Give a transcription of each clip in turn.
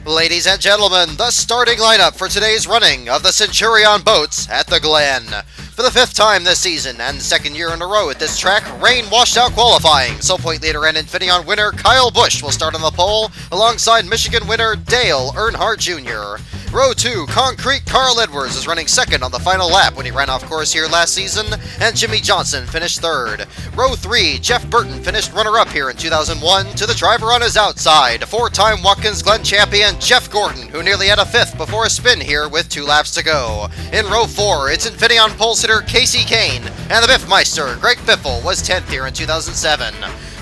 Ladies and gentlemen, the starting lineup for today's running of the Centurion boats at the Glen. For the 5th time this season and 2nd year in a row at this track, rain washed out qualifying, so point leader and Infineon winner Kyle Busch will start on the pole alongside Michigan winner Dale Earnhardt Jr. Row 2, Concrete Carl Edwards is running 2nd on the final lap when he ran off course here last season, and Jimmie Johnson finished 3rd. Row 3, Jeff Burton finished runner-up here in 2001 to the driver on his outside, 4-time Watkins Glen champion Jeff Gordon, who nearly had a 5th before a spin here with 2 laps to go. In Row 4, it's Infineon pole sitter Casey Kane, and the Biffmeister Greg Biffle was 10th here in 2007.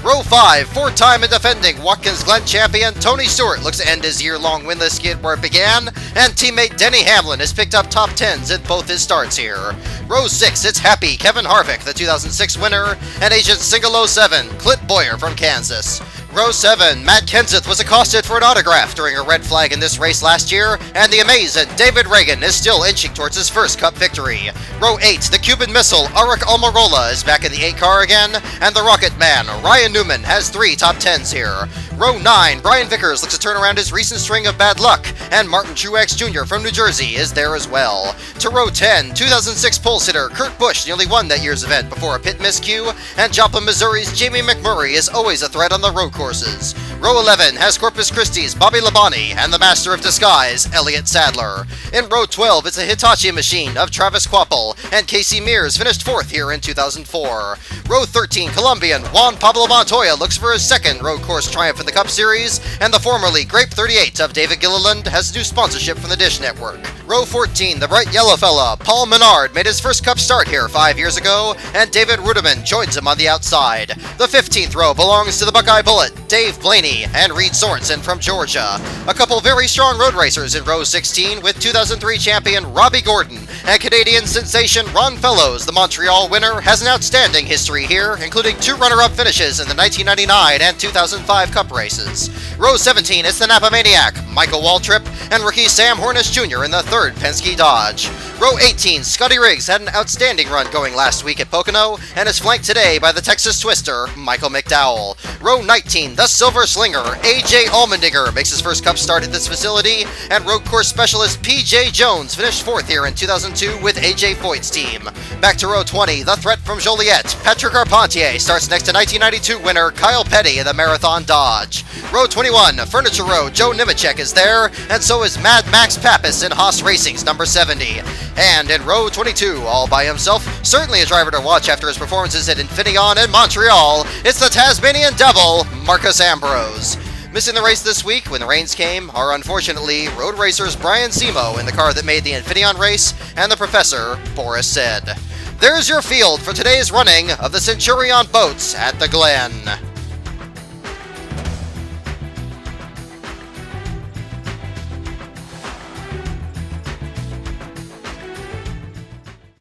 Row 5, 4-time and defending Watkins Glen champion Tony Stewart looks to end his year-long winless skid where it began, and teammate Denny Hamlin has picked up top 10s in both his starts here. Row 6, it's happy Kevin Harvick, the 2006 winner, and Agent Single 07, Clint Boyer from Kansas. Row 7, Matt Kenseth was accosted for an autograph during a red flag in this race last year, and the amazing David Ragan is still inching towards his first Cup victory. Row 8, the Cuban missile Arik Almirola is back in the 8 car again, and the Rocket Man Ryan Newman has 3 top 10s here. Row 9, Brian Vickers looks to turn around his recent string of bad luck, and Martin Truex Jr. from New Jersey is there as well. To Row 10, 2006 pole sitter Kurt Busch nearly won that year's event before a pit miscue, and Joplin, Missouri's JIMMIE McMurray is always a threat on the road courses. Row 11 has Corpus Christi's Bobby Labonte and the Master of Disguise, Elliott Sadler. In Row 12, it's a Hitachi machine of Travis Kvapil, and Casey Mears finished 4th here in 2004. Row 13, Colombian Juan Pablo Montoya looks for his 2nd road course triumph in the Cup Series, and the formerly Grape 38 of David Gilliland has new sponsorship from the Dish Network. Row 14, the bright yellow fella, Paul Menard, made his first Cup start here 5 years ago, and David REUTIMANN joins him on the outside. The 15th row belongs to the Buckeye Bullet, Dave Blaney, and Reed Sorenson from Georgia. A couple very strong road racers in Row 16 with 2003 champion Robbie Gordon, and Canadian sensation Ron Fellows, the Montreal winner, has an outstanding history here, including 2 runner-up finishes in the 1999 and 2005 Cup races. Row 17 is the Napa Maniac, Michael Waltrip, and rookie Sam Hornish Jr. in the 3rd Penske Dodge. Row 18, Scotty Riggs had an outstanding run going last week at Pocono, and is flanked today by the Texas Twister, Michael McDowell. Row 19, the Silver Slinger, AJ Allmendinger makes his first Cup start at this facility, and road course specialist PJ Jones finished 4th here in 2002 with AJ Foyt's team. Back to Row 20, the threat from Joliet, Patrick Carpentier starts next to 1992 winner Kyle Petty in the Marathon Dodge. Row 21, Furniture Row, Joe Nemechek is there, and so is Mad Max Papis in Haas Racing's number 70. And in Row 22, all by himself, certainly a driver to watch after his performances at Infineon and Montreal, it's the Tasmanian Devil, Marcus Ambrose. Missing the race this week when the rains came are unfortunately road racers Brian SIMO in the car that made the Infineon race, and the Professor, Boris Said. There's your field for today's running of the Centurion boats at the Glen.